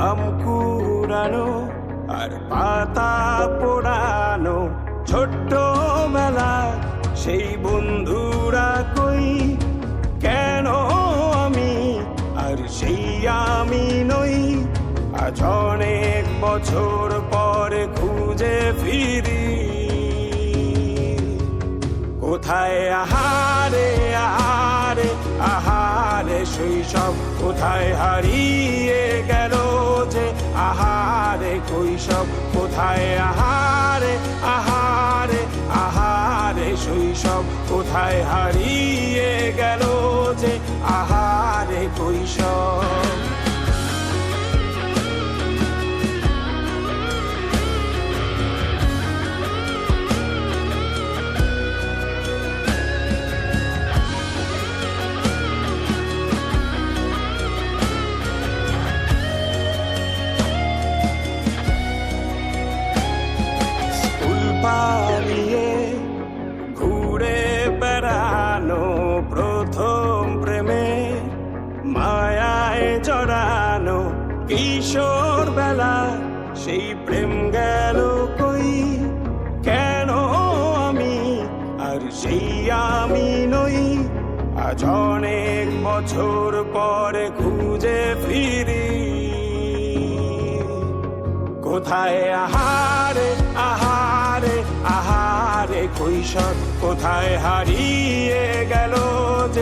আম কুড়ানো আর পাতা পোড়ানো ছোট্ট মেলা সেই বন্ধুরা কই কেন আমি আর সেই আমি নই আজ অনেক বছর পরে খুঁজে ফিরি কোথায় আহারে আহারে আহারে শৈশব কোথায় হারিয়ে গেল যে আহারে কৈশব কোথায় আহারে আহারে আহারে শৈশব কোথায় হারিয়ে গেল যে আহারে কৈশব পালিয়ে ঘুরে বেড়ানো প্রথম প্রেমে মায়ায় জড়ানো কিশোর বেলা সেই প্রেম গেল কই কেন আমি আর সেই আমি নই আজ অনেক বছর পরে খুঁজে ফিরি কোথায় আহারে আহারে আহারে কৈশোর কোথায় হারিয়ে গেল যে